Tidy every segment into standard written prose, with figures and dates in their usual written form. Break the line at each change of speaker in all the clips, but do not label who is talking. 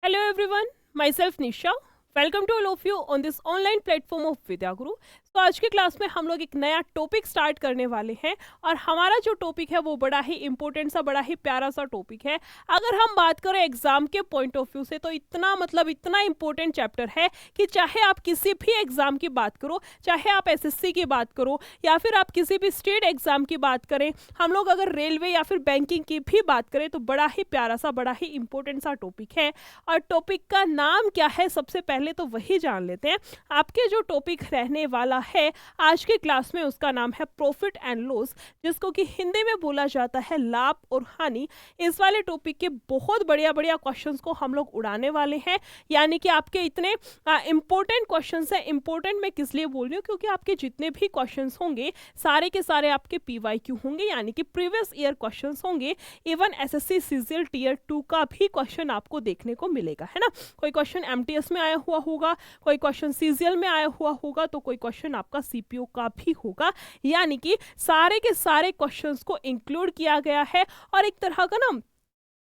Hello everyone, myself Nisha. Welcome to all of you on this online platform of Vidya Guru. तो आज की class में हम लोग एक नया टॉपिक स्टार्ट करने वाले हैं और हमारा जो टॉपिक है वो बड़ा ही इंपॉर्टेंट सा, बड़ा ही प्यारा सा टॉपिक है। अगर हम बात करें एग्जाम के पॉइंट ऑफ व्यू से तो इतना इंपॉर्टेंट चैप्टर है कि चाहे आप किसी भी एग्जाम की बात करो, चाहे आप एसएससी की बात करो या फिर आप किसी भी स्टेट एग्जाम की बात करें, हम लोग अगर रेलवे या फिर बैंकिंग की भी बात करें तो बड़ा ही प्यारा सा, बड़ा ही इंपॉर्टेंट सा टॉपिक है। और टॉपिक का नाम क्या है सबसे पहले तो वही जान लेते हैं। आपके जो टॉपिक रहने वाला है आज की क्लास में उसका नाम है प्रॉफिट एंड लॉस, जिसको कि हिंदी में बोला जाता है लाभ और हानि। इस वाले टॉपिक के बहुत बढ़िया बढ़िया क्वेश्चंस को हम लोग उड़ाने वाले हैं, यानी कि आपके इतने इंपॉर्टेंट क्वेश्चंस हैं। इंपॉर्टेंट मैं किस लिए बोल रही हूँ, क्योंकि आपके जितने भी क्वेश्चंस होंगे सारे के सारे आपके पीवाईक्यू होंगे, यानी कि प्रीवियस ईयर क्वेश्चंस होंगे। इवन एसएससी सीजीएल टियर 2 का भी क्वेश्चन आपको देखने को मिलेगा, है ना। कोई क्वेश्चन एमटीएस में आया हुआ होगा, कोई क्वेश्चन सीजीएल में आया हुआ होगा, तो कोई क्वेश्चन आपका सीपीओ का भी होगा, यानी कि सारे के सारे क्वेश्चंस को इंक्लूड किया गया है। और एक तरह का ना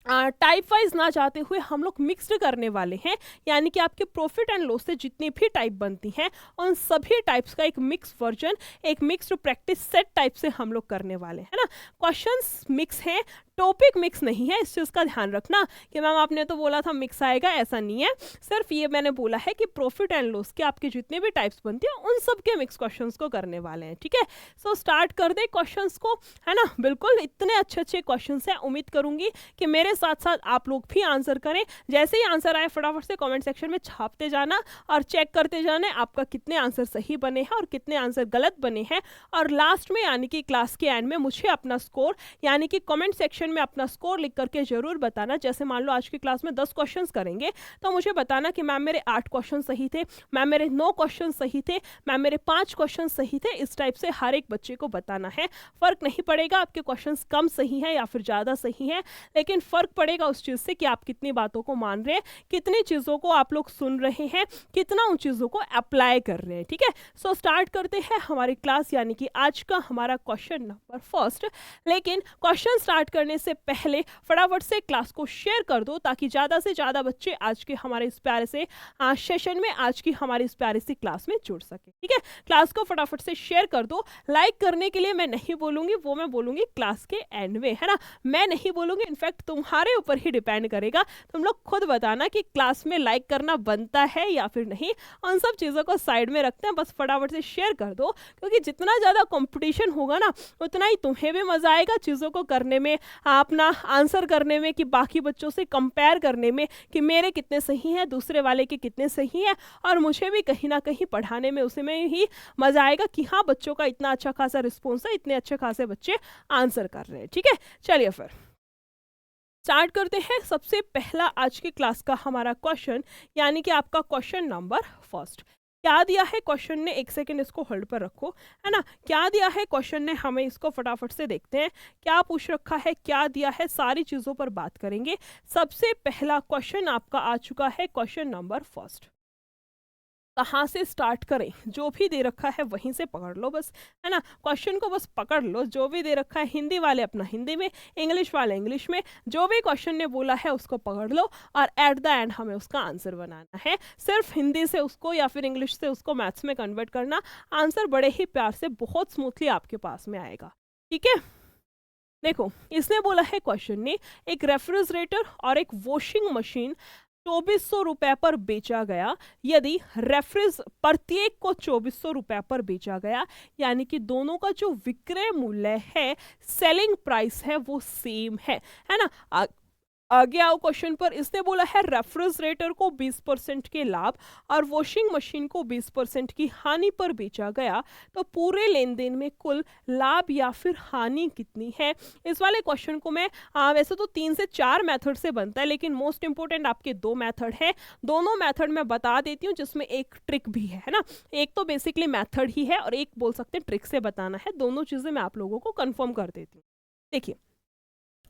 टाइप वाइज ना जाते हुए हम लोग मिक्स्ड करने वाले हैं, यानी कि आपके प्रॉफिट एंड लॉस से जितनी भी टाइप बनती हैं उन सभी टाइप्स का एक मिक्स वर्जन, एक मिक्स्ड प्रैक्टिस सेट टाइप से हम लोग करने वाले हैं ना। क्वेश्चंस मिक्स हैं, टॉपिक मिक्स नहीं है, इस चीज़ का ध्यान रखना कि मैम आपने तो बोला था मिक्स आएगा, ऐसा नहीं है। सिर्फ ये मैंने बोला है कि प्रॉफिट एंड लॉस के आपके जितने भी टाइप्स बनती हैं उन सब के मिक्स क्वेश्चंस को करने वाले हैं, ठीक है। सो स्टार्ट कर दे क्वेश्चंस को, है ना। बिल्कुल इतने अच्छे अच्छे क्वेश्चंस हैं, उम्मीद करूंगी कि मेरे साथ साथ आप लोग भी आंसर करें। जैसे ही आंसर आए फटाफट से कमेंट सेक्शन में छापते जाना और चेक करते जाना आपका कितने आंसर सही बने हैं और कितने आंसर गलत बने हैं। और लास्ट में यानी कि क्लास के एंड में मुझे अपना स्कोर यानी कि कमेंट सेक्शन में अपना स्कोर लिख करके जरूर बताना। जैसे मान लो आज की क्लास में 10 क्वेश्चंस करेंगे तो मुझे बताना कि मैम मेरे 8 क्वेश्चन सही थे, मैम मेरे 9 क्वेश्चन सही थे, मैम मेरे 5 क्वेश्चन सही थे। इस टाइप से हर एक बच्चे को बताना है। फर्क नहीं पड़ेगा आपके क्वेश्चंस कम सही हैं या फिर ज़्यादा सही हैं, लेकिन फर्क पड़ेगा उस चीज़ से कि आप कितनी बातों को मान रहे हैं, कितनी चीज़ों को आप लोग सुन रहे हैं, कितना उन चीज़ों को अप्लाई कर रहे हैं, ठीक है। सो स्टार्ट करते हैं हमारी क्लास, यानी कि आज का हमारा क्वेश्चन नंबर फर्स्ट। लेकिन क्वेश्चन स्टार्ट करने से पहले फटाफट से क्लास को शेयर कर दो ताकि ज़्यादा से ज़्यादा बच्चे आज के हमारे इस प्यारे से सेशन में, आज की हमारी इस प्यारी सी क्लास में जुड़ सके, ठीक है। क्लास को फटाफट से शेयर कर दो। लाइक करने के लिए मैं नहीं बोलूँगी, वो मैं बोलूँगी क्लास के एंड में, है ना। मैं नहीं बोलूँगी, इनफैक्ट तुम्हारे ऊपर ही डिपेंड करेगा। तुम लोग खुद बताना कि क्लास में लाइक करना बनता है या फिर नहीं। उन सब चीज़ों को साइड में रखते हैं, बस फटाफट से शेयर कर दो, क्योंकि जितना ज़्यादा कंपटीशन होगा ना उतना ही तुम्हें भी मज़ा आएगा चीज़ों को करने में, अपना आंसर करने में, कि बाकी बच्चों से कंपेयर करने में कि मेरे कितने सही हैं, दूसरे वाले के कितने सही हैं। और मुझे भी कहीं ना कहीं पढ़ाने में उसी में ही मज़ा आएगा कि हाँ बच्चों का इतना अच्छा खासा रिस्पॉन्स है, इतने अच्छे खासे बच्चे आंसर कर रहे हैं, ठीक है। चलिए फिर स्टार्ट करते हैं। सबसे पहला आज की क्लास का हमारा क्वेश्चन, यानी कि आपका क्वेश्चन नंबर फर्स्ट। क्या दिया है क्वेश्चन ने, एक सेकंड इसको होल्ड पर रखो, है ना। क्या दिया है क्वेश्चन ने हमें, इसको फटाफट से देखते हैं क्या पूछ रखा है, क्या दिया है, सारी चीज़ों पर बात करेंगे। सबसे पहला क्वेश्चन आपका आ चुका है, क्वेश्चन नंबर फर्स्ट। कहाँ से स्टार्ट करें, जो भी दे रखा है वहीं से पकड़ लो बस, है ना। क्वेश्चन को बस पकड़ लो, जो भी दे रखा है, हिंदी वाले अपना हिंदी में, इंग्लिश वाले इंग्लिश में, जो भी क्वेश्चन ने बोला है उसको पकड़ लो और एट द एंड हमें उसका आंसर बनाना है। सिर्फ हिंदी से उसको या फिर इंग्लिश से उसको मैथ्स में कन्वर्ट करना, आंसर बड़े ही प्यार से बहुत स्मूथली आपके पास में आएगा, ठीक है। देखो इसने बोला है क्वेश्चन ने, एक रेफ्रिजरेटर और एक वॉशिंग मशीन 2400 रुपए पर बेचा गया। यदि रेफ्रिज प्रत्येक को 2400 रुपए पर बेचा गया, यानी कि दोनों का जो विक्रय मूल्य है, सेलिंग प्राइस है, वो सेम है ना। आगे आओ क्वेश्चन पर। इसने बोला है रेफ्रिजरेटर को 20% के लाभ और वॉशिंग मशीन को 20% की हानि पर बेचा गया, तो पूरे लेन देन में कुल लाभ या फिर हानि कितनी है। इस वाले क्वेश्चन को मैं वैसे तो 3 से 4 मेथड से बनता है, लेकिन मोस्ट इंपोर्टेंट आपके 2 मेथड है। दोनों मेथड मैं बता देती हूँ, जिसमें एक ट्रिक भी है ना। एक तो बेसिकली मेथड ही है और एक बोल सकते हैं ट्रिक से बताना है। दोनों चीज़ें मैं आप लोगों को कन्फर्म कर देती हूँ। देखिए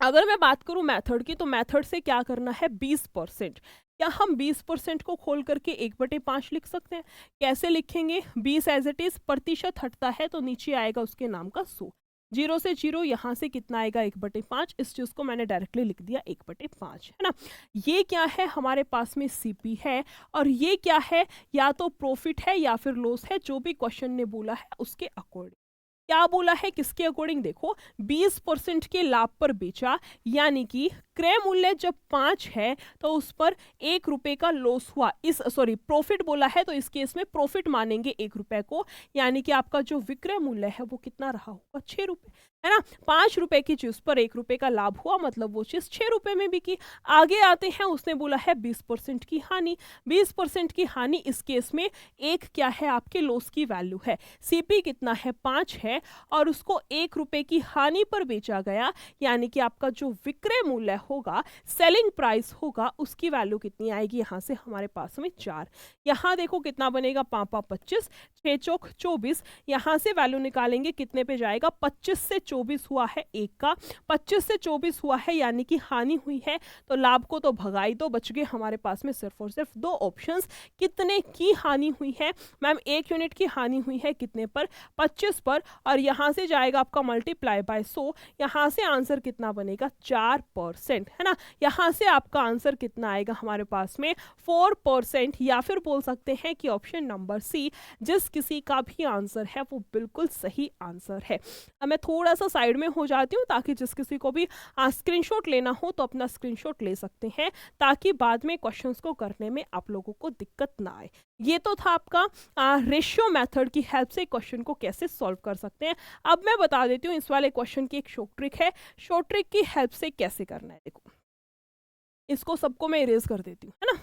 अगर मैं बात करूं मेथड की, तो मेथड से क्या करना है, 20%। क्या हम 20% को खोल करके 1/5 लिख सकते हैं? कैसे लिखेंगे? 20 एज इट इज, प्रतिशत हटता है तो नीचे आएगा उसके नाम का 100। जीरो से जीरो यहाँ से कितना आएगा 1/5, इस चीज़ को मैंने डायरेक्टली लिख दिया 1/5, है ना। ये क्या है, हमारे पास में सीपी है, और ये क्या है, या तो प्रॉफिट है या फिर लॉस है, जो भी क्वेश्चन ने बोला है उसके अकॉर्डिंग। क्या बोला है, किसके अकॉर्डिंग, देखो 20% के लाभ पर बेचा, यानी कि क्रय मूल्य जब 5 है तो उस पर 1 रुपए का लॉस हुआ, इस सॉरी प्रॉफिट बोला है तो इस केस में प्रॉफिट मानेंगे 1 रुपए को, यानी कि आपका जो विक्रय मूल्य है वो कितना रहा होगा, 6 रुपए, है ना। 5 रुपए की चीज पर 1 रुपए का लाभ हुआ, मतलब वो चीज 6 रुपए में बिकी। आगे आते हैं, उसने बोला है 20% की हानि। 20% की हानि इस केस में एक क्या है, आपके लॉस की वैल्यू है। सीपी कितना है, 5 है, और उसको 1 रुपए की हानि पर बेचा गया, यानी कि आपका जो विक्रय मूल्य होगा, सेलिंग प्राइस होगा, उसकी वैल्यू कितनी आएगी, यहाँ से हमारे पास में 4। यहाँ देखो कितना बनेगा, 5 25, 6 चौक 24, यहाँ से वैल्यू निकालेंगे कितने पे जाएगा, 25 से 24 हुआ है 1 का, 25 से 24 हुआ है, यानी कि हानि हुई है, तो लाभ को तो भगाई दो, बच गए हमारे पास में सिर्फ और सिर्फ 2 ऑप्शंस। कितने की हानि हुई है, मैम 1 यूनिट की हानि हुई है, कितने पर, 25 पर, और यहाँ से जाएगा आपका मल्टीप्लाई बाय 100, यहाँ से आंसर कितना बनेगा, 4%, है ना। यहाँ से आपका आंसर कितना आएगा हमारे पास में, 4%, या फिर बोल सकते हैं कि ऑप्शन नंबर सी, जिस किसी का भी आंसर है वो बिल्कुल सही आंसर है। अब मैं थोड़ा सा साइड में हो जाती हूँ, ताकि जिस किसी को भी स्क्रीनशॉट लेना हो तो अपना स्क्रीनशॉट ले सकते हैं, ताकि बाद में क्वेश्चंस को करने में आप लोगों को दिक्कत ना आए। ये तो था आपका रेशियो मेथड की हेल्प से क्वेश्चन को कैसे सॉल्व कर सकते हैं। अब मैं बता देती हूँ इस वाले क्वेश्चन की एक शॉर्ट ट्रिक है, शॉर्ट ट्रिक की हेल्प से कैसे करना है। देखो इसको सबको मैं इरेज कर देती हूँ, है ना।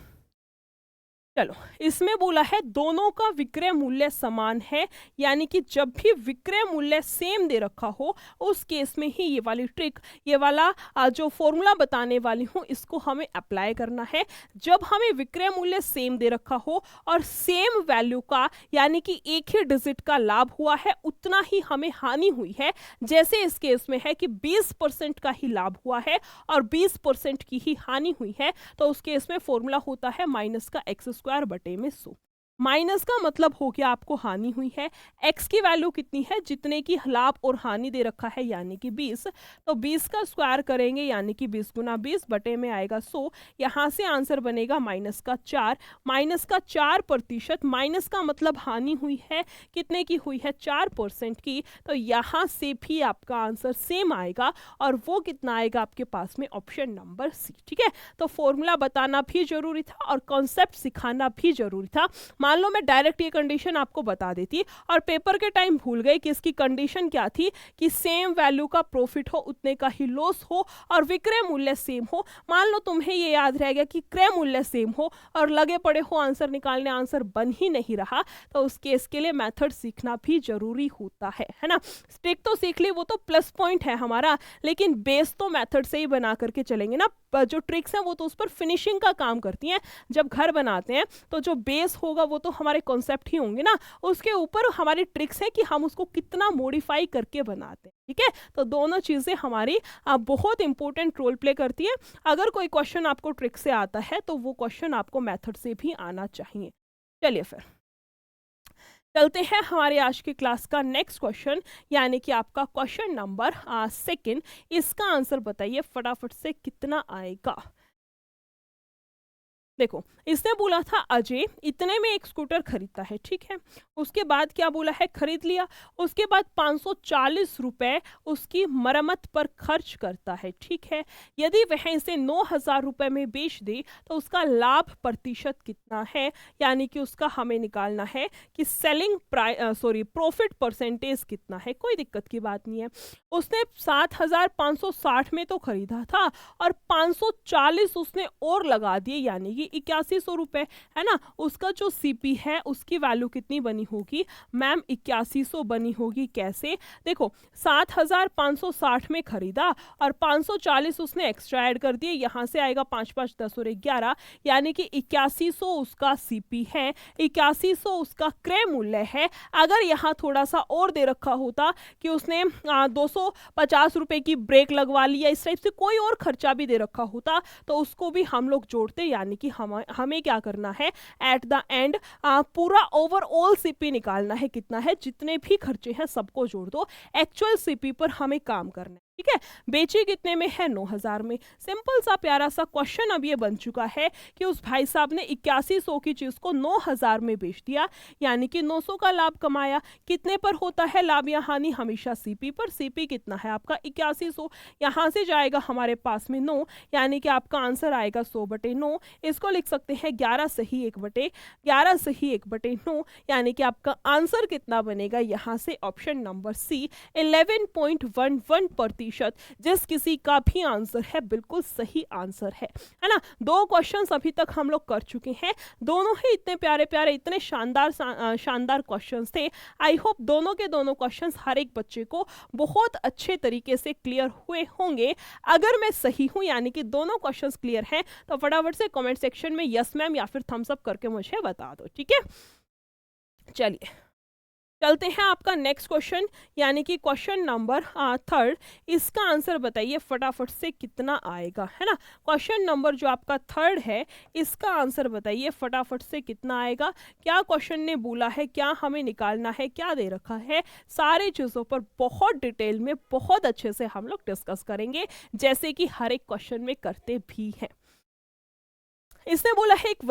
चलो, इसमें बोला है दोनों का विक्रय मूल्य समान है, यानी कि जब भी विक्रय मूल्य सेम दे रखा हो उस केस में ही ये वाली ट्रिक, ये वाला जो फॉर्मूला बताने वाली हूँ, इसको हमें अप्लाई करना है। जब हमें विक्रय मूल्य सेम दे रखा हो और सेम वैल्यू का, यानी कि एक ही डिजिट का लाभ हुआ है, उतना ही हमें हानि हुई है। जैसे इस केस में है कि 20% का ही लाभ हुआ है और 20% की ही हानि हुई है, तो उस केस में फॉर्मूला होता है माइनस का x² बटे में 100। माइनस का मतलब हो गया आपको हानि हुई है, x की वैल्यू कितनी है, जितने की लाभ और हानि दे रखा है, यानी कि 20, तो 20 का स्क्वायर करेंगे, यानी कि 20 गुना 20 बटे में आएगा 100। यहाँ से आंसर बनेगा माइनस का 4, माइनस का 4%, माइनस का मतलब हानि हुई है, कितने की हुई है, 4% की, तो यहाँ से भी आपका आंसर सेम आएगा, और वो कितना आएगा आपके पास में, ऑप्शन नंबर सी। ठीक है, तो फॉर्मूला बताना भी जरूरी था और कॉन्सेप्ट सिखाना भी जरूरी था। मान लो मैं डायरेक्ट ये कंडीशन आपको बता देती और पेपर के टाइम भूल गई कि इसकी कंडीशन क्या थी, कि सेम वैल्यू का प्रॉफिट हो, उतने का ही लॉस हो, और विक्रय मूल्य सेम हो। मान लो तुम्हें ये याद रह गया कि क्रय मूल्य सेम हो और लगे पड़े हो आंसर निकालने, आंसर बन ही नहीं रहा, तो उस केस के लिए मेथड सीखना भी जरूरी होता है ना। ट्रिक तो सीख ली, वो तो प्लस पॉइंट है हमारा, लेकिन बेस तो मेथड से ही बना करके चलेंगे ना। जो ट्रिक्स हैं वो तो उस पर फिनिशिंग का काम करती हैं। जब घर बनाते हैं तो जो बेस होगा वो तो हमारे कॉन्सेप्ट ही होंगे ना, उसके ऊपर हमारी ट्रिक्स है कि हम उसको कितना मॉडिफाई करके बनाते हैं। ठीक है, तो दोनों चीजें हमारी बहुत इंपॉर्टेंट रोल प्ले करती है। अगर कोई क्वेश्चन आपको ट्रिक से आता है तो वो क्वेश्चन आपको मेथड से भी आना चाहिए। चलिए फिर चलते हैं हमारे आज की क्लास का नेक्स्ट क्वेश्चन, यानी कि आपका क्वेश्चन नंबर 2। इसका आंसर बताइए फटाफट से, कितना आएगा। देखो इसने बोला था अजय इतने में एक स्कूटर खरीदता है, ठीक है। उसके बाद क्या बोला है, खरीद लिया। उसके बाद 540 रुपए उसकी मरम्मत पर खर्च करता है, ठीक है। यदि वह इसे 9000 रुपए में बेच दे तो उसका लाभ प्रतिशत कितना है, यानी कि उसका हमें निकालना है कि सेलिंग प्रॉफिट परसेंटेज कितना है। कोई दिक्कत की बात नहीं है। उसने 7560 में तो खरीदा था और 540 उसने और लगा दिए, यानी कि 8100 रुपए, है ना। उसका जो सीपी है उसकी वैल्यू कितनी बनी होगी मैम, 8100 बनी होगी। कैसे, देखो 7560 में खरीदा और 540 उसने एक्स्ट्रा ऐड कर दिए, यहाँ से आएगा 5 5 10 और 11, यानी कि 8100 उसका सीपी है, 8100 उसका क्रय मूल्य है। अगर यहाँ थोड़ा सा और दे रखा होता कि उसने 250 रुपए की ब्रेक लगवा ली या इस टाइप से कोई और खर्चा भी दे रखा होता, तो उसको भी हम लोग जोड़ते, यानी कि हमें क्या करना है, एट द एंड पूरा ओवरऑल सीपी निकालना है, कितना है, जितने भी खर्चे हैं सबको जोड़ दो, एक्चुअल सीपी पर हमें काम करना है, ठीक है। बेची कितने में है, 9,000 में। सिंपल सा प्यारा सा क्वेश्चन अब ये बन चुका है कि उस भाई साहब ने 8100 की चीज को 9,000 में बेच दिया, यानी कि 900 का लाभ कमाया। कितने पर होता है लाभ या हानि, हमेशा सीपी पर। सीपी कितना है आपका 8100, यहां से जाएगा हमारे पास में 9, यानी कि आपका आंसर आएगा 100/9। इसको लिख सकते हैं 11 सही 1/9, यानी कि आपका आंसर कितना बनेगा, यहां से ऑप्शन नंबर सी 11.11%। जिस किसी का भी आंसर है बिल्कुल सही आंसर है ना। 2 क्वेश्चंस अभी तक हम लोग कर चुके हैं, दोनों ही इतने प्यारे प्यारे, इतने शानदार क्वेश्चंस थे। आई होप दोनों के दोनों क्वेश्चंस हर एक बच्चे को बहुत अच्छे तरीके से क्लियर हुए होंगे। अगर मैं सही हूं, यानी कि दोनों क्वेश्चंस क्लियर हैं, तो फटाफट से कमेंट सेक्शन में यस मैम या फिर थम्स अप करके मुझे बता दो, ठीक है। चलिए चलते हैं आपका नेक्स्ट क्वेश्चन, यानी कि क्वेश्चन नंबर 3। इसका आंसर बताइए फटाफट से कितना आएगा, है ना। क्वेश्चन नंबर जो आपका 3 है, इसका आंसर बताइए फटाफट से कितना आएगा। क्या क्वेश्चन ने बोला है, क्या हमें निकालना है, क्या दे रखा है, सारी चीज़ों पर बहुत डिटेल में बहुत अच्छे से हम लोग डिस्कस करेंगे, जैसे कि हर एक क्वेश्चन में करते भी हैं। इसने बोला है एक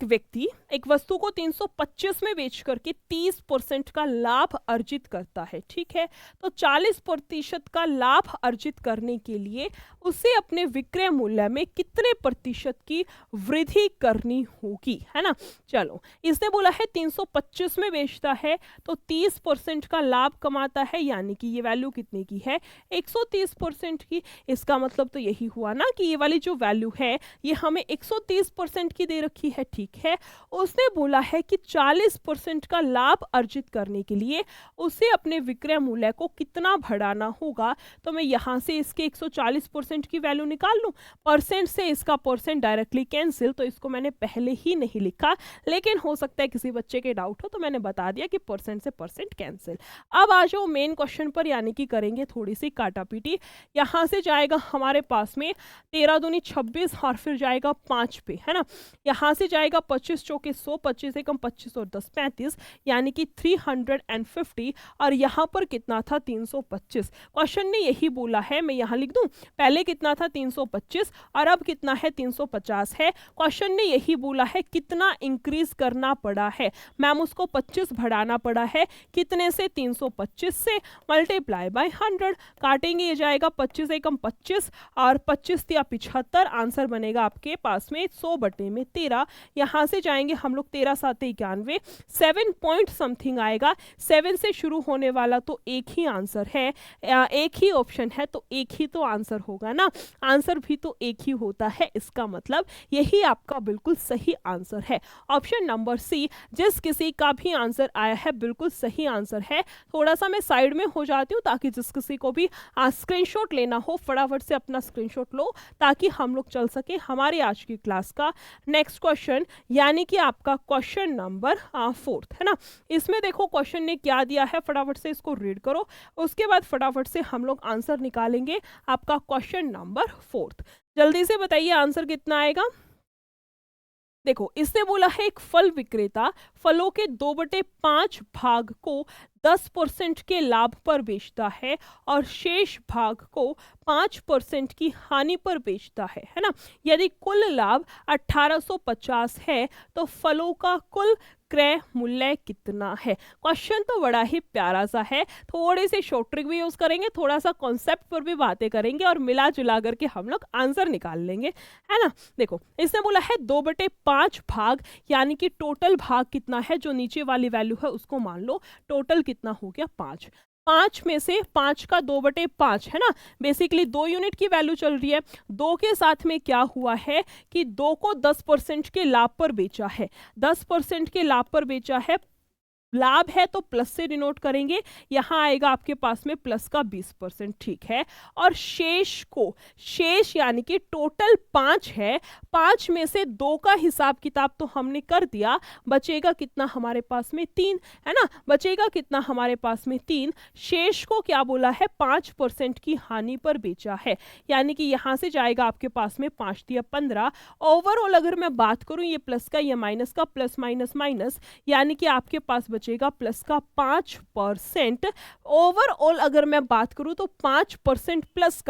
व्यक्ति एक वस्तु को 325 में बेच करके 30% का लाभ अर्जित करता है, ठीक है। तो 40% का लाभ अर्जित करने के लिए उसे अपने विक्रय मूल्य में कितने प्रतिशत की वृद्धि करनी होगी, है ना। चलो, इसने बोला है 325 में बेचता है तो 30% का लाभ कमाता है, यानी कि ये वैल्यू कितने की है, 130% की। इसका मतलब तो यही हुआ ना कि ये वाली जो वैल्यू है ये हमें 130% की दे रखी है, ठीक है। उसने बोला है कि 40% का लाभ अर्जित करने के लिए उसे अपने विक्रय मूल्य को कितना बढ़ाना होगा। तो मैं यहाँ से इसके 140% की वैल्यू निकाल लूँ, परसेंट से इसका परसेंट डायरेक्टली कैंसिल, तो इसको मैंने पहले ही नहीं लिखा, लेकिन हो सकता है किसी बच्चे के डाउट हो तो मैंने बता दिया कि परसेंट से परसेंट कैंसिल। अब आ जाओ मेन क्वेश्चन पर, यानी कि करेंगे थोड़ी सी काटापीटी। यहाँ से जाएगा हमारे पास में 13 दूनी 26 और फिर जाएगा 5 पे, है ना। यहाँ से जाएगा 25 चौके 100, 25 एकम 25 और 10 35, यानी कि 350, और यहाँ पर कितना था 325। क्वेश्चन ने यही बोला है, मैं यहाँ लिख दूं, पहले कितना था 325 और अब कितना है 350 है। क्वेश्चन ने यही बोला है कितना इंक्रीज करना पड़ा है, मैम उसको 25 बढ़ाना पड़ा है, कितने से, 325 से, मल्टीप्लाई बाय 100, काटेंगे ये जाएगा 25 एकम 25 और 25 या 75, आंसर बनेगा आपके पास में 100/13। यहाँ से जाएंगे हम लोग 13 7 91, 7 पॉइंट समथिंग आएगा। 7 से शुरू होने वाला तो एक ही आंसर है, एक ही ऑप्शन है, तो एक ही तो आंसर होगा ना, आंसर भी तो एक ही होता है। इसका मतलब यही आपका बिल्कुल सही आंसर है, ऑप्शन नंबर सी। जिस किसी का भी आंसर आया है बिल्कुल सही आंसर है। थोड़ा सा मैं साइड में हो जाती हूँ ताकि जिस किसी को भी स्क्रीनशॉट लेना हो फटाफट से अपना स्क्रीनशॉट लो, ताकि हम लोग चल सके हमारी आज की क्लास का नेक्स्ट क्वेश्चन, यानी कि आपका क्वेश्चन नंबर 4 है ना। इसमें देखो क्वेश्चन ने क्या दिया है, फटाफट से इसको रीड करो, उसके बाद फटाफट से हम लोग आंसर निकालेंगे आपका क्वेश्चन नंबर 4। जल्दी से बताइए आंसर कितना आएगा। देखो, इसने बोला है एक फल विक्रेता फलों के 2/5 भाग को 10% के लाभ पर बेचता है और शेष भाग को 5% की हानि पर बेचता है ना। यदि कुल लाभ 1850 है तो फलों का कुल क्रय मूल्य कितना है। क्वेश्चन तो बड़ा ही प्यारा सा है, थोड़ी सी शॉर्ट ट्रिक भी यूज करेंगे, थोड़ा सा कॉन्सेप्ट पर भी बातें करेंगे और मिला जुला करके हम लोग आंसर निकाल लेंगे, है ना। देखो, इसने बोला है 2/5 भाग, यानी कि टोटल भाग कितना है, जो नीचे वाली वैल्यू है उसको मान लो, टोटल कितना हो गया 5। 5 में से 5 का 2/5 है ना, बेसिकली 2 यूनिट की वैल्यू चल रही है। 2 के साथ में क्या हुआ है कि 2 को 10% के लाभ पर बेचा है, 10% के लाभ पर बेचा है, लाभ है तो प्लस से डिनोट करेंगे, यहाँ आएगा आपके पास में प्लस का 20%, ठीक है। और शेष यानी कि टोटल 5 है, 5 में से 2 का हिसाब किताब तो हमने कर दिया, बचेगा कितना हमारे पास में 3, है ना, बचेगा कितना हमारे पास में 3। शेष को क्या बोला है, 5% की हानि पर बेचा है, यानी कि यहाँ से जाएगा आपके पास में 5 दिया 15। ओवरऑल अगर मैं बात करूँ ये प्लस का ये माइनस का, प्लस माइनस माइनस, यानी कि आपके पास बचेगा प्लस का 5%। ओवरऑल अगर मैं बात करूं तो 5% प्लस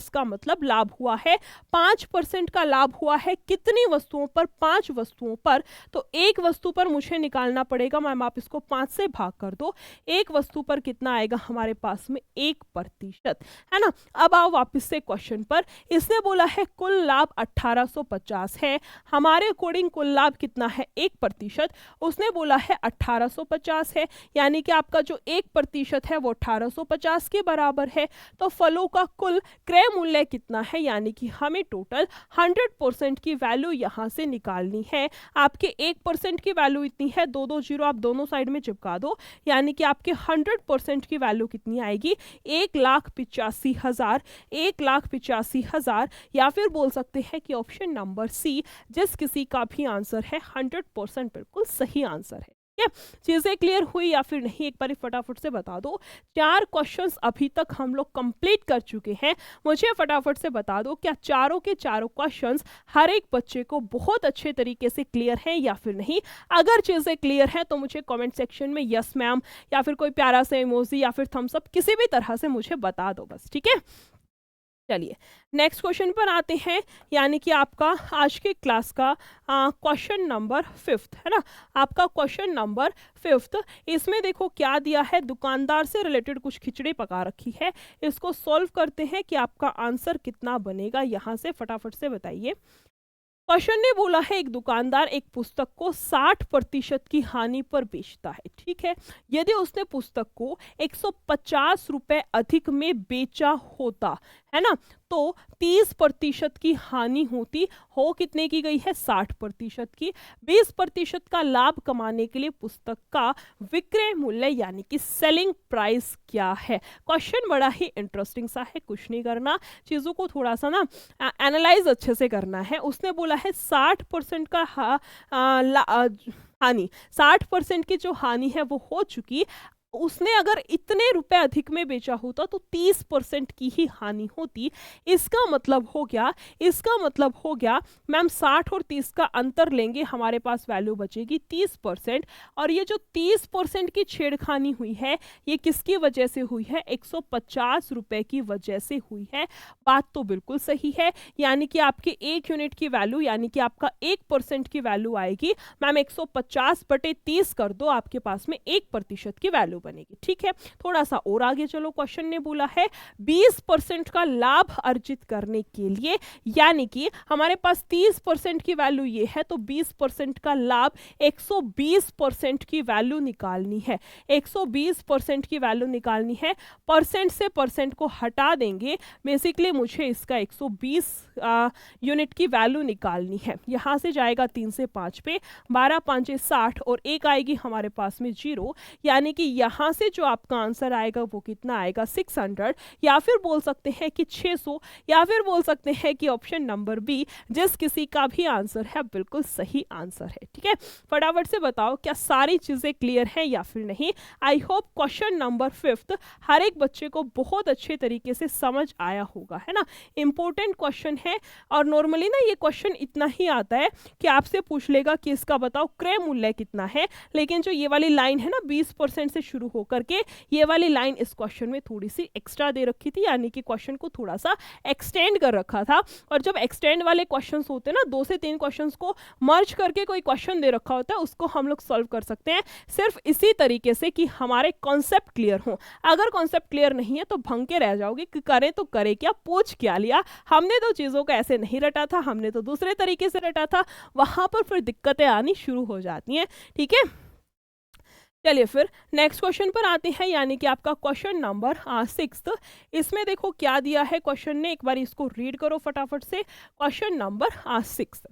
का मतलब लाभ हुआ है, 5% का लाभ हुआ है कितनी वस्तुओं पर, 5 वस्तुओं पर। तो एक वस्तु पर मुझे निकालना पड़ेगा, मैम आप इसको 5 से भाग कर दो, एक वस्तु पर कितना आएगा हमारे पास में 1%, है ना। अब आओ वापस से क्वेश्चन पर, इसने बोला है कुल लाभ 1850 है, हमारे अकॉर्डिंग कुल लाभ कितना है 1%, उसने बोला है 1850 है, यानी कि आपका जो 1% है वो 1850 के बराबर है। तो फलों का कुल क्रय मूल्य कितना है, यानी कि हमें टोटल 100% की वैल्यू यहां से निकालनी है। आपके 1% की वैल्यू इतनी है, 2 2 जीरो आप दोनों साइड में चिपका दो, यानी कि आपके 100% की वैल्यू कितनी आएगी 1,85,000, 1,85,000, या फिर बोल सकते हैं कि ऑप्शन नंबर सी जिस किसी का भी आंसर है 100% बिल्कुल सही आंसर है। चीजें क्लियर हुई या फिर नहीं, एक बार फटाफट से बता दो। 4 क्वेश्चंस अभी तक हम लोग कंप्लीट कर चुके हैं, मुझे फटाफट से बता दो क्या चारों के चारों क्वेश्चंस हर एक बच्चे को बहुत अच्छे तरीके से क्लियर है या फिर नहीं। अगर चीजें क्लियर हैं तो मुझे कमेंट सेक्शन में यस मैम या फिर कोई प्यारा सा इमोजी या फिर थम्स अप किसी भी तरह से मुझे बता दो बस, ठीक है। चलिए नेक्स्ट क्वेश्चन पर आते हैं, यानी कि आपका आज के क्लास का क्वेश्चन नंबर 5 है ना, आपका क्वेश्चन नंबर 5। इसमें देखो क्या दिया है, दुकानदार से रिलेटेड कुछ खिचड़ी पका रखी है, इसको सॉल्व करते हैं कि आपका आंसर कितना बनेगा, यहाँ से फटाफट से बताइए। क्वेश्चन ने बोला है एक दुकानदार एक पुस्तक को 60% की हानि पर बेचता है, ठीक है। यदि उसने पुस्तक को 150 रुपए अधिक में बेचा होता, है ना, तो 30% की हानि होती, हो कितने की गई है 60% की। 20% का लाभ कमाने के लिए पुस्तक का विक्रय मूल्य यानी कि सेलिंग प्राइस क्या है। क्वेश्चन बड़ा ही इंटरेस्टिंग सा है, कुछ नहीं करना, चीजों को थोड़ा सा ना एनालाइज अच्छे से करना है। उसने बोला है 60% का हानि, 60% की जो हानि है वो हो चुकी, उसने अगर इतने रुपए अधिक में बेचा होता तो 30% की ही हानि होती। इसका मतलब हो गया मैम 60 और 30 का अंतर लेंगे, हमारे पास वैल्यू बचेगी 30%। और ये जो 30% की छेड़खानी हुई है ये किसकी वजह से हुई है, 150 रुपए की वजह से हुई है। बात तो बिल्कुल सही है, यानी कि आपके 1 यूनिट की वैल्यू यानी कि आपका 1% की वैल्यू आएगी। मैम 150/30 कर दो, आपके पास में 1% की वैल्यू बनेगी, ठीक है। थोड़ा सा और आगे चलो, क्वेश्चन ने बोला है 20% का लाभ अर्जित करने के लिए, यानी कि हमारे पास 30% की वैल्यू ये है तो 20% का लाभ 120% की वैल्यू निकालनी है, 120% की वैल्यू निकालनी है। परसेंट से परसेंट को हटा देंगे, बेसिकली मुझे इसका 120 यूनिट की वैल्यू निकालनी है। यहां से जाएगा 3 से 5 पे, 12 5 60 और एक आएगी हमारे पास में 0, यानी कि यहां से जो आपका आंसर आएगा वो कितना आएगा 600, या फिर बोल सकते हैं कि 600, या फिर बोल सकते हैं कि ऑप्शन नंबर बी जिस किसी का भी आंसर है बिल्कुल सही आंसर है, ठीक है। फटाफट से बताओ क्या सारी चीजें क्लियर है या फिर नहीं। आई होप क्वेश्चन नंबर 5 हर एक बच्चे को बहुत अच्छे तरीके से समझ आया होगा, है ना। इंपॉर्टेंट क्वेश्चन है और नॉर्मली ना ये क्वेश्चन इतना ही आता है कि आपसे पूछ लेगा कि इसका बताओ क्रय मूल्य कितना है, लेकिन जो ये वाली लाइन है ना 20% से शुरू होकर के, ये वाली लाइन इस क्वेश्चन में थोड़ी सी एक्स्ट्रा दे रखी थी, यानी कि क्वेश्चन को थोड़ा सा एक्सटेंड कर रखा था। और जब एक्सटेंड वाले क्वेश्चंस होते हैं ना, 2 से 3 क्वेश्चंस को मर्ज करके कोई क्वेश्चन दे रखा होता है, उसको हम लोग सॉल्व कर सकते हैं सिर्फ इसी तरीके से कि हमारे कॉन्सेप्ट क्लियर हो। अगर कॉन्सेप्ट क्लियर नहीं है तो भंग के रह जाओगे कि करें तो करे क्या, पूछ क्या लिया, हमने तो चीजों को ऐसे नहीं रटा था, हमने तो दूसरे तरीके से रटा था, वहां पर फिर दिक्कतें आनी शुरू हो जाती हैं, ठीक है। चलिए फिर नेक्स्ट क्वेश्चन पर आते हैं, यानी कि आपका क्वेश्चन नंबर 6। इसमें देखो क्या दिया है क्वेश्चन ने, एक बार इसको रीड करो फटाफट से। क्वेश्चन नंबर 6,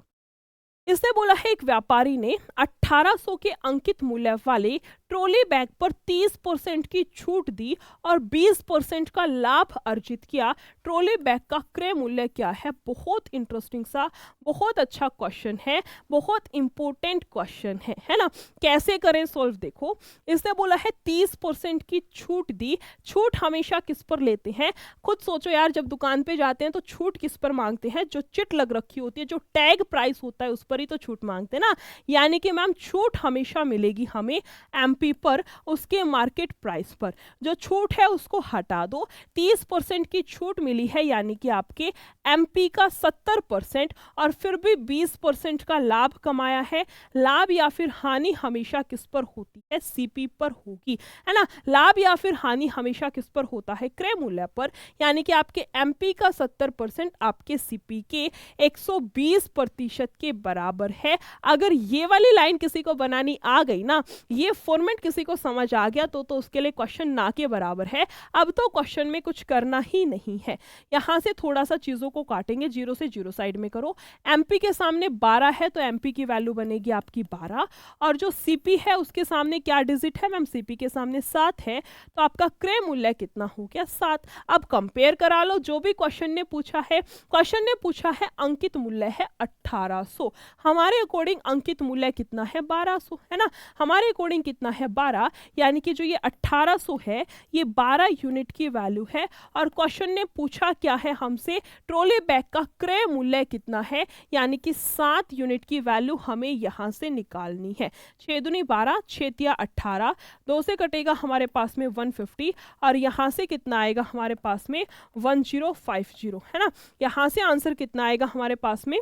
इसने बोला है एक व्यापारी ने 1800 के अंकित मूल्य वाले ट्रॉली बैग पर 30% की छूट दी और 20% का लाभ अर्जित किया। ट्रॉली बैग का क्रय मूल्य क्या है? बहुत इंटरेस्टिंग सा, बहुत अच्छा क्वेश्चन है, बहुत इंपॉर्टेंट क्वेश्चन है ना। कैसे करें सॉल्व? देखो, इसने बोला है 30% की छूट दी। छूट हमेशा किस पर लेते हैं? खुद सोचो यार, जब दुकान पे जाते हैं तो छूट किस पर मांगते हैं? जो चिट लग रखी होती है, जो टैग प्राइस होता है, उस पर ही तो छूट मांगते हैं ना। यानी कि मैम छूट हमेशा मिलेगी हमें एमपी पर, उसके मार्केट प्राइस पर। जो छूट है उसको हटा दो। 30% की छूट मिली है, यानी कि आपके एमपी का 70%, और फिर भी 20% का लाभ कमाया है। लाभ या फिर हानि हमेशा किस पर होती है? सीपी पर होगी, है ना। लाभ या फिर हानि हमेशा किस पर होता है? क्रय मूल्य पर। यानी कि आपके एमपी का 70% आपके सीपी के 120% के बराबर है। अगर ये वाली लाइन किसी को बनानी आ गई ना, ये फॉर्मेट किसी को समझ आ गया, तो उसके लिए क्वेश्चन ना के बराबर है। अब तो क्वेश्चन में कुछ करना ही नहीं है। यहां से थोड़ा सा चीजों को काटेंगे, 0 से 0 साइड में करो। एमपी के सामने 12 है तो एमपी की वैल्यू बनेगी आपकी 12, और जो सीपी है उसके सामने क्या डिजिट है मैम? सीपी के सामने 7 है, तो आपका क्रय मूल्य कितना हो गया? 7। अब कंपेयर करा लो जो भी क्वेश्चन ने पूछा है। क्वेश्चन ने पूछा है अंकित मूल्य है 1800, हमारे अकॉर्डिंग अंकित मूल्य कितना है? 1200, है ना। हमारे अकॉर्डिंग कितना है? 12, यानी कि जो ये 1800 है ये 12 यूनिट की वैल्यू है। और क्वेश्चन ने पूछा क्या है हमसे? ट्रॉली बैग का क्रय मूल्य कितना है, यानी कि 7 यूनिट की वैल्यू हमें यहां से निकालनी है। 6 दूनी 12, 6 तिया 18, 2 से कटेगा हमारे पास में 150, और यहां से कितना आएगा हमारे पास में? 1050, है ना। यहां से आंसर कितना आएगा हमारे पास में?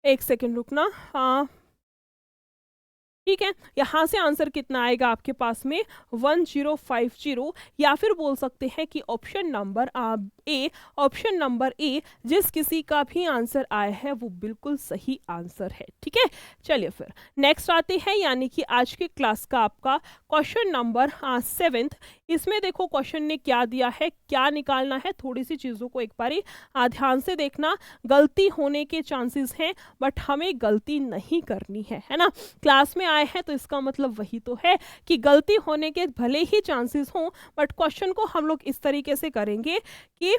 एक सेकेंड रुकना, हाँ ठीक है। यहां से आंसर कितना आएगा आपके पास में? 1050, या फिर बोल सकते हैं कि ऑप्शन नंबर ए जिस किसी का भी आंसर आया है वो बिल्कुल सही आंसर है। ठीक है, चलिए फिर नेक्स्ट आते हैं, यानी कि आज की क्लास का आपका क्वेश्चन नंबर 7। इसमें देखो क्वेश्चन ने क्या दिया है, क्या निकालना है, थोड़ी सी चीजों को एक बारी ध्यान से देखना। गलती होने के चांसेस हैं, बट हमें गलती नहीं करनी है ना। क्लास में आए हैं तो इसका मतलब वही तो है कि गलती होने के भले ही चांसेस हों, बट क्वेश्चन को हम लोग इस तरीके से करेंगे कि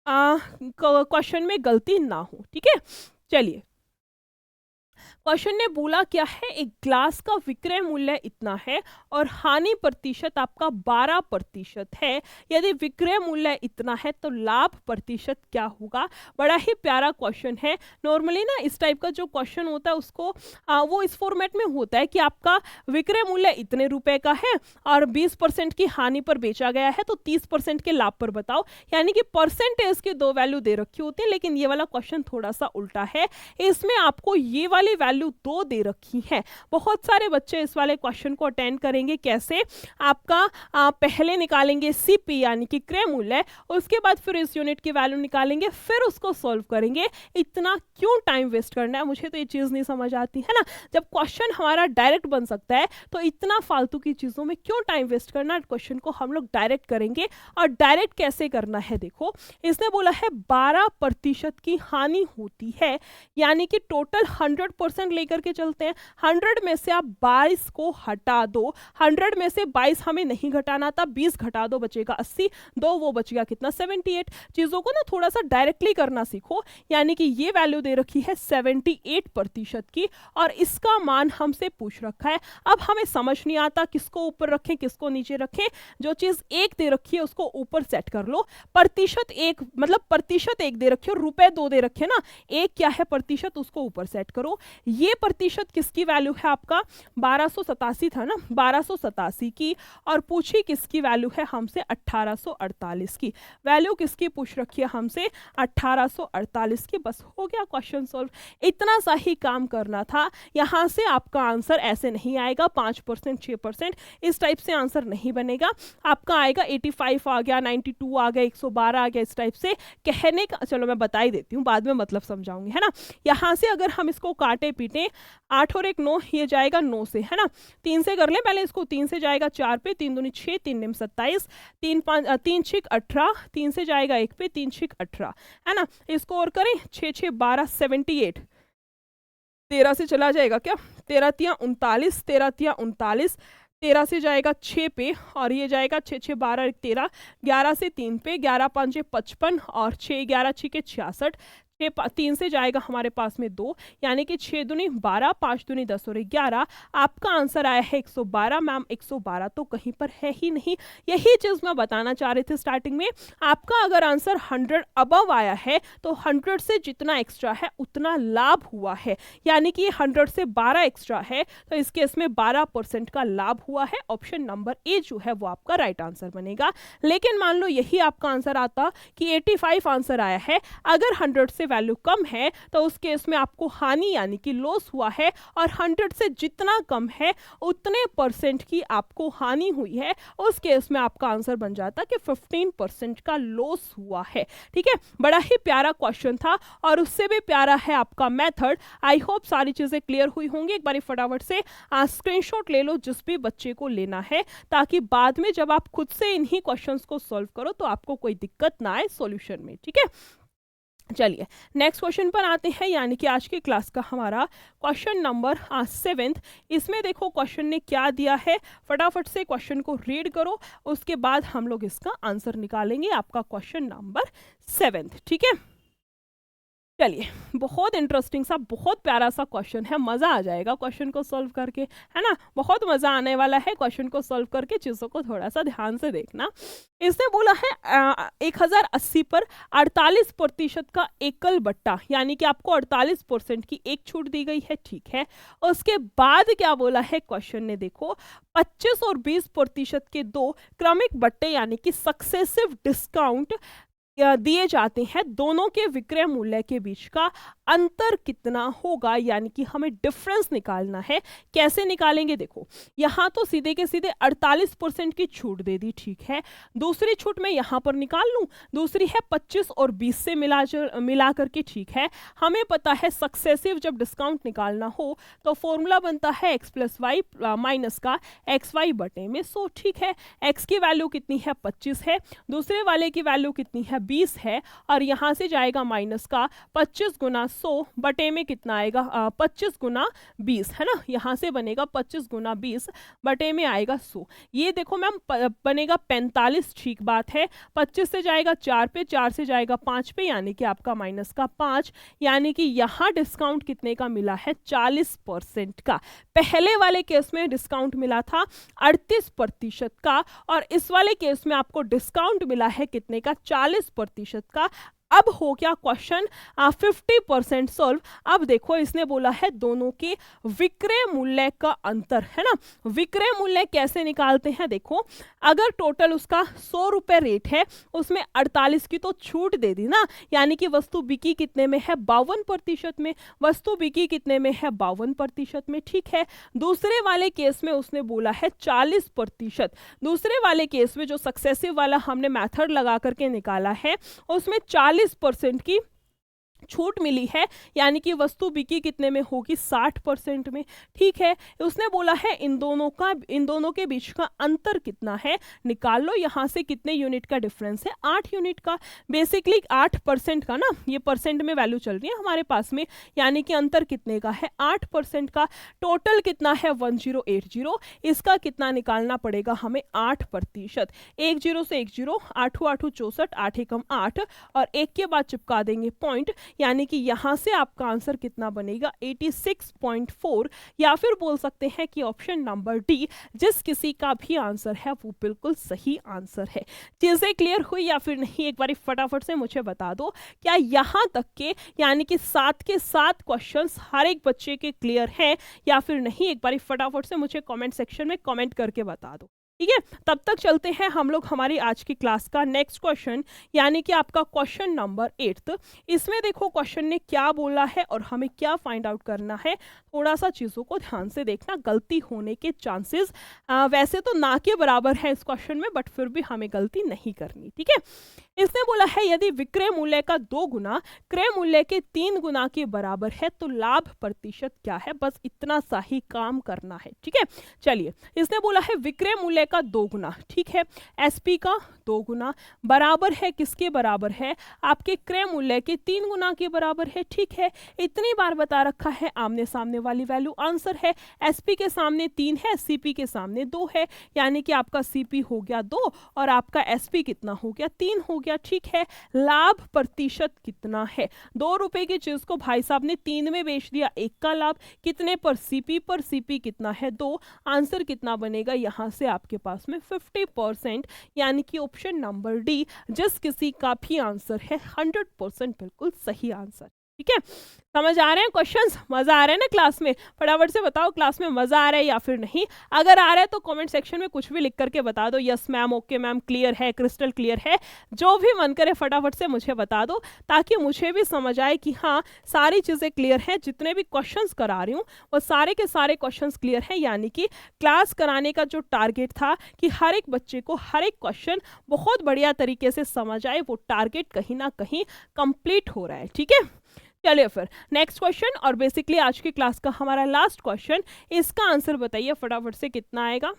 क्वेश्चन में गलती ना हो। ठीक है, चलिए। क्वेश्चन ने बोला क्या है? एक ग्लास का विक्रय मूल्य इतना है और हानि प्रतिशत आपका 12% है। यदि विक्रय मूल्य इतना है तो लाभ प्रतिशत क्या होगा? बड़ा ही प्यारा क्वेश्चन है। नॉर्मली ना इस टाइप का जो क्वेश्चन होता है उसको वो इस फॉर्मेट में होता है कि आपका विक्रय मूल्य इतने रुपए का है और 20% की हानि पर बेचा गया है, तो 30% के लाभ पर बताओ। यानी कि परसेंटेज की 2 वैल्यू दे रखी होती है, लेकिन ये वाला क्वेश्चन थोड़ा सा उल्टा है। इसमें आपको ये वाली वैल्यू 2 दे रखी है। बहुत सारे बच्चे इस वाले क्वेश्चन को अटेंड करेंगे। कैसे? आपका पहले निकालेंगे सीपी यानी कि क्रय मूल्य, उसके बाद फिर इस यूनिट की वैल्यू निकालेंगे, फिर उसको सॉल्व करेंगे। इतना क्यों टाइम वेस्ट करना है? मुझे तो ये चीज नहीं समझ आती है ना। जब क्वेश्चन हमारा डायरेक्ट बन सकता है तो इतना फालतू की चीजों में क्यों टाइम वेस्ट करना? क्वेश्चन को हम लोग डायरेक्ट करेंगे। और डायरेक्ट कैसे करना है? देखो, इसने बोला है 12% की हानि होती है, यानी कि टोटल 100% लेकर के चलते हैं। 100 में से आप 22 को हटा दो। 100 में से 22 हमें नहीं घटाना था, 20 घटा दो, बचेगा 80, 2 वो बच गया कितना? 78। चीजों को ना थोड़ा सा डायरेक्टली करना सीखो। यानी कि ये वैल्यू दे रखी है 78% की, और इसका मान हमसे पूछ रखा है। अब हमें समझ नहीं आता किसको ऊपर रखें किसको नीचे रखें। जो चीज 1 दे रखी है उसको ऊपर सेट कर लो। प्रतिशत 1 मतलब प्रतिशत 1 दे रखी है, रुपए 2 दे रखे ना, 1 क्या है प्रतिशत, उसको ऊपर सेट करो। ये प्रतिशत किसकी वैल्यू है? आपका 1287 था ना, 1287 की, और पूछी किसकी वैल्यू है हमसे? 1848 की। वैल्यू किसकी पूछ रखी है हमसे? 1848 की। बस हो गया क्वेश्चन सॉल्व। इतना सा ही काम करना था। यहां से आपका आंसर ऐसे नहीं आएगा 5%, 6%, इस टाइप से आंसर नहीं बनेगा। आपका आएगा 85 आ गया, 92 आ गया, 112 आ गया, इस टाइप से कहने का। चलो मैं बता ही देती हूँ, बाद में मतलब समझाऊंगी, है ना। यहां से अगर हम इसको काटे पीटे, 8 और 1 9, ये जाएगा 9 से, है ना। 3 से कर लें पहले इसको, 3 से जाएगा 4 पे, 3 दूनी 6, 3 निम 27, 3 6 18, 3 से जाएगा 1 पे, 3 6 18, है ना। इसको और करें, 6 6 12 78, 13 से चला जाएगा क्या, 13 तिया 39, 13 तिया 39, 13 से जाएगा 6 पे, और ये जाएगा 6 6 12 13, 11 से 3 पे, 11 5 55, और 6 11 6 के 66, 3 से जाएगा हमारे पास में 2, यानी कि 6 दूनी 12, 5 दूनी 10 और 11। आपका आंसर आया है 112। मैम 112 तो कहीं पर है ही नहीं, यही चीज़ मैं बताना चाह रही थी स्टार्टिंग में। आपका अगर आंसर 100 अबव आया है तो 100 से जितना एक्स्ट्रा है उतना लाभ हुआ है, यानी कि 100 से 12 एक्स्ट्रा है, तो इस केस में 12% का लाभ हुआ है। ऑप्शन नंबर ए जो है वो आपका राइट आंसर बनेगा। लेकिन मान लो यही आपका आंसर आता कि 85 आंसर आया है, अगर 100 से वैल्यू कम है तो उस केस में आपको हानि यानी कि लॉस हुआ है, और 100 से जितना कम है उतने परसेंट की आपको हानि हुई है, उस केस में आपका आंसर बन जाता कि 15% का लॉस हुआ है। ठीक है, बड़ा ही प्यारा क्वेश्चन था और उससे भी प्यारा है आपका मेथड। आई होप सारी चीजें क्लियर हुई होंगी। एक बार फटाफट से स्क्रीनशॉट ले लो जिस भी बच्चे को लेना है, ताकि बाद में जब आप खुद से इन्हीं क्वेश्चंस को सॉल्व करो तो आपको कोई दिक्कत ना आए सॉल्यूशन में। ठीक है, चलिए नेक्स्ट क्वेश्चन पर आते हैं, यानी कि आज की क्लास का हमारा क्वेश्चन नंबर 7। इसमें देखो क्वेश्चन ने क्या दिया है, फटाफट से क्वेश्चन को रीड करो, उसके बाद हम लोग इसका आंसर निकालेंगे। आपका क्वेश्चन नंबर 7, ठीक है। चलिए, बहुत इंटरेस्टिंग सा, बहुत प्यारा सा क्वेश्चन है, मज़ा आ जाएगा क्वेश्चन को सॉल्व करके, है ना। बहुत मज़ा आने वाला है क्वेश्चन को सॉल्व करके, चीज़ों को थोड़ा सा ध्यान से देखना। इसने बोला है 1080 पर 48% का एकल बट्टा, यानी कि आपको 48% की एक छूट दी गई है, ठीक है। उसके बाद क्या बोला है क्वेश्चन ने, देखो 25 और 20% के दो क्रमिक बट्टे यानी कि सक्सेसिव डिस्काउंट दिए जाते हैं, दोनों के विक्रय मूल्य के बीच का अंतर कितना होगा, यानी कि हमें डिफरेंस निकालना है। कैसे निकालेंगे, देखो यहाँ तो सीधे के सीधे 48% की छूट दे दी, ठीक है। दूसरी छूट मैं यहाँ पर निकाल लूँ, दूसरी है 25 और 20 से मिला करके, ठीक है। हमें पता है सक्सेसिव जब डिस्काउंट निकालना हो तो फॉर्मूला बनता है x + y माइनस का xy बटे में 100, ठीक है। x की वैल्यू कितनी है, 25 है, दूसरे वाले की वैल्यू कितनी है, 20 है, और यहाँ से जाएगा माइनस का 25 गुना 100 बटे में कितना आएगा, 25 गुना 20, है ना। यहाँ से बनेगा 25 गुना 20 बटे में आएगा 100। ये देखो मैम बनेगा 45, ठीक बात है। 25 से जाएगा 4 पे, 4 से जाएगा 5 पे, यानी कि आपका माइनस का 5, यानी कि यहाँ डिस्काउंट कितने का मिला है, 40% का। पहले वाले केस में डिस्काउंट मिला था 38% का, और इस वाले केस में आपको डिस्काउंट मिला है कितने का, 40% का। अब हो गया क्वेश्चन 50% सॉल्व। अब देखो इसने बोला है दोनों के विक्रय मूल्य का अंतर, है ना। विक्रय मूल्य कैसे निकालते हैं, देखो अगर टोटल उसका 100 रुपए रेट है, उसमें 48 की तो छूट दे दी ना, यानी कि वस्तु बिकी कितने में है, 52% में। वस्तु बिकी कितने में है, 52% में, ठीक है। दूसरे वाले केस में उसने बोला है 40%। दूसरे वाले केस में जो सक्सेसिव वाला हमने मेथड लगा करके निकाला है, उसमें 40% की छूट मिली है, यानी कि वस्तु बिकी कितने में होगी, 60% में, ठीक है। उसने बोला है इन दोनों के बीच का अंतर कितना है, निकाल लो। यहाँ से कितने यूनिट का डिफरेंस है, 8 यूनिट का। बेसिकली 8% का ना, ये परसेंट में वैल्यू चल रही है हमारे पास में, यानी कि अंतर कितने का है, 8% का। टोटल कितना है, 1080। इसका कितना निकालना पड़ेगा हमें, 8%। 1 0 से 1 0, 8 8 64, 8 एकम 8, और 1 के बाद चिपका देंगे पॉइंट, यानी कि यहां से आपका आंसर कितना बनेगा, 86.4, या फिर बोल सकते हैं कि ऑप्शन नंबर डी जिस किसी का भी आंसर है वो बिल्कुल सही आंसर है। चीजें क्लियर हुई या फिर नहीं, एक बार फटाफट से मुझे बता दो। क्या यहां तक के यानी कि 7 के 7 क्वेश्चंस हर एक बच्चे के क्लियर हैं या फिर नहीं, एक बार फटाफट से मुझे कमेंट सेक्शन में कमेंट करके बता दो। ठीक है, तब तक चलते हैं हम लोग हमारी आज की क्लास का नेक्स्ट क्वेश्चन, यानी कि आपका क्वेश्चन नंबर 8। इसमें देखो क्वेश्चन ने क्या बोला है और हमें क्या फाइंड आउट करना है। थोड़ा सा चीज़ों को ध्यान से देखना, गलती होने के चांसेस वैसे तो ना के बराबर है इस क्वेश्चन में, बट फिर भी हमें गलती नहीं करनी। ठीक है, इसने बोला है यदि विक्रय मूल्य का 2 गुना क्रय मूल्य के 3 गुना के बराबर है तो लाभ प्रतिशत क्या है। बस इतना सा ही काम करना है। ठीक है, चलिए, इसने बोला है विक्रय मूल्य का 2 गुना, ठीक है, एसपी का 2 गुना बराबर है किसके बराबर है, आपके क्रय मूल्य के 3 गुना के बराबर है। ठीक है, इतनी बार बता रखा है, आमने सामने वाली वैल्यू आंसर है। एसपी के सामने 3 है, सीपी के सामने 2 है, यानी कि आपका सीपी हो गया 2 और आपका एसपी कितना हो गया, 3 हो गया। ठीक है, लाभ प्रतिशत कितना है, 2 रुपए की चीज को भाई साहब ने 3 में बेच दिया, 1 का लाभ कितने पर, सीपी कितना है, 2। आंसर कितना बनेगा, यहां से आपके पास में 50%, यानी कि ऑप्शन नंबर डी जिस किसी का भी आंसर है 100% बिल्कुल सही आंसर। ठीक है, समझ आ रहे हैं क्वेश्चंस, मजा आ रहा है ना क्लास में। फटाफट से बताओ क्लास में मजा आ रहा है या फिर नहीं। अगर आ रहा है तो कमेंट सेक्शन में कुछ भी लिख करके बता दो, yes ma'am, okay ma'am, clear है, क्रिस्टल क्लियर है, जो भी मन करे फटाफट से मुझे बता दो, ताकि मुझे भी समझ आए कि हाँ सारी चीज़ें क्लियर हैं। जितने भी क्वेश्चंस करा रही हूँ वो सारे के सारे क्वेश्चंस क्लियर हैं, यानी कि क्लास कराने का जो टारगेट था कि हर एक बच्चे को हर एक क्वेश्चन बहुत बढ़िया तरीके से समझ आए, वो टारगेट कहीं ना कहीं कंप्लीट हो रहा है। ठीक है, चलिए फिर नेक्स्ट क्वेश्चन, और बेसिकली आज की क्लास का हमारा लास्ट क्वेश्चन, इसका आंसर बताइए फटाफट से कितना आएगा।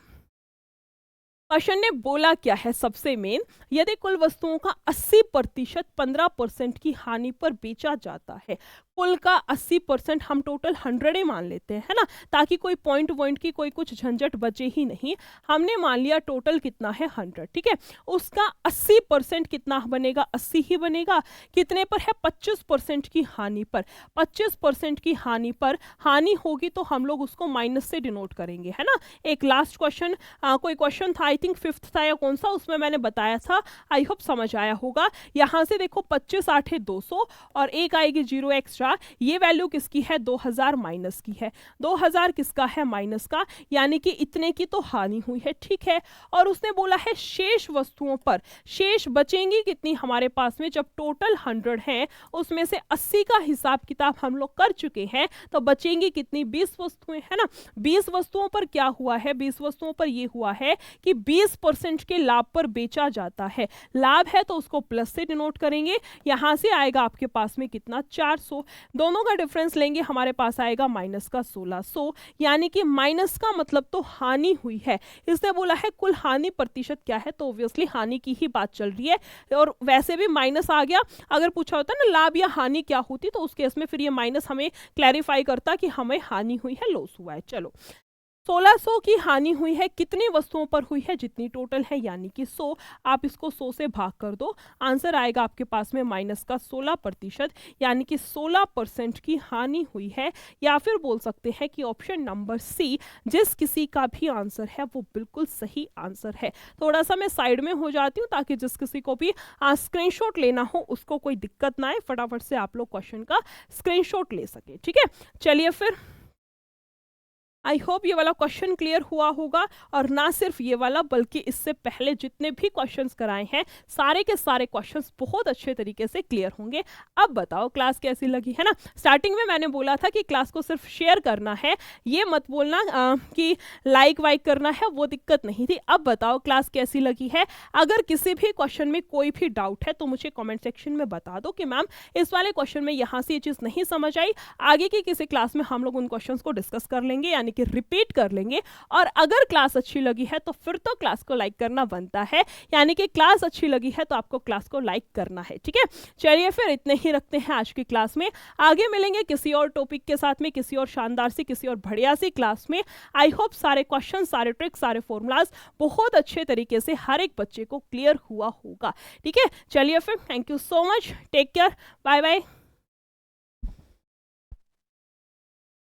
क्वेश्चन ने बोला क्या है, सबसे मेन, यदि कुल वस्तुओं का 80% 15% की हानि पर बेचा जाता है, कुल का 80% हम टोटल 100 ही मान लेते हैं, है ना, ताकि कोई पॉइंट की कोई कुछ झंझट बचे ही नहीं। हमने मान लिया टोटल कितना है 100, ठीक है, उसका 80% कितना बनेगा, 80 ही बनेगा। कितने पर है, 25% की हानि पर। 25% की हानि पर हानि होगी तो हम लोग उसको माइनस से डिनोट करेंगे, है ना। एक लास्ट क्वेश्चन, कोई क्वेश्चन था, आई थिंक 5th था या कौन सा, उसमें मैंने बताया था, आई होप समझ आया होगा। यहां से देखो 25 8 है 200 और एक आएगी 0 एक्स्ट्रा, ये वैल्यू किसकी है, 2000 माइनस की है, 2000 किसका है, माइनस का, यानी कि इतने की तो हानि हुई है। ठीक है, और उसने बोला है शेष वस्तुओं पर, शेष बचेंगी कितनी हमारे पास में, जब टोटल 100 है उसमें से 80 का हिसाब किताब हम लोग कर चुके हैं, तो बचेंगी कितनी, 20 वस्तुएं, है ना। 20 वस्तुओं पर क्या हुआ है, 20 वस्तुओं पर यह हुआ है कि 20% के लाभ पर बेचा जाता है। लाभ है तो उसको प्लस से डिनोट करेंगे, यहां से आएगा आपके पास में कितना, 400, दोनों का डिफरेंस लेंगे, हमारे पास आएगा माइनस का 1600, यानी कि माइनस का मतलब तो हानि हुई है। इसने बोला है कुल हानि प्रतिशत क्या है, तो ऑब्वियसली हानि की ही बात चल रही है, और वैसे भी माइनस आ गया। अगर पूछा होता ना लाभ या हानि क्या होती, तो उस केस में फिर ये माइनस हमें क्लैरिफाई करता कि हमें हानि हुई है, लॉस हुआ है। चलो, 1600 की हानि हुई है, कितनी वस्तुओं पर हुई है, जितनी टोटल है, यानी कि 100। आप इसको 100 से भाग कर दो, आंसर आएगा आपके पास में माइनस का 16%, यानी कि 16% की हानि हुई है। या फिर बोल सकते हैं कि ऑप्शन नंबर सी जिस किसी का भी आंसर है वो बिल्कुल सही आंसर है। थोड़ा सा मैं साइड में हो जाती हूँ ताकि जिस किसी को भी स्क्रीनशॉट लेना हो उसको कोई दिक्कत ना आए, फटाफट से आप लोग क्वेश्चन का स्क्रीनशॉट ले सके। ठीक है, चलिए फिर, आई होप ये वाला क्वेश्चन क्लियर हुआ होगा, और ना सिर्फ ये वाला बल्कि इससे पहले जितने भी क्वेश्चंस कराए हैं सारे के सारे क्वेश्चंस बहुत अच्छे तरीके से क्लियर होंगे। अब बताओ क्लास कैसी लगी, है ना। स्टार्टिंग में मैंने बोला था कि क्लास को सिर्फ शेयर करना है, ये मत बोलना कि लाइक वाइक करना है, वो दिक्कत नहीं थी। अब बताओ क्लास कैसी लगी है। अगर किसी भी क्वेश्चन में कोई भी डाउट है तो मुझे कॉमेंट सेक्शन में बता दो कि मैम इस वाले क्वेश्चन में यहाँ से ये चीज़ नहीं समझ आई, आगे की किसी क्लास में हम लोग उन क्वेश्चन को डिस्कस कर लेंगे, यानी कि रिपीट कर लेंगे। और अगर क्लास अच्छी लगी है तो फिर तो क्लास को लाइक करना बनता है, यानी कि क्लास अच्छी लगी है तो आपको क्लास को लाइक करना है। ठीक है, चलिए फिर इतने ही रखते हैं आज की क्लास में, आगे मिलेंगे किसी और टॉपिक के साथ में, किसी और शानदार सी, किसी और बढ़िया सी क्लास में। आई होप सारे क्वेश्चन, सारे ट्रिक्स, सारे फॉर्मूलाज बहुत अच्छे तरीके से हर एक बच्चे को क्लियर हुआ होगा। ठीक है, चलिए फिर, thank you so much, take care, bye bye.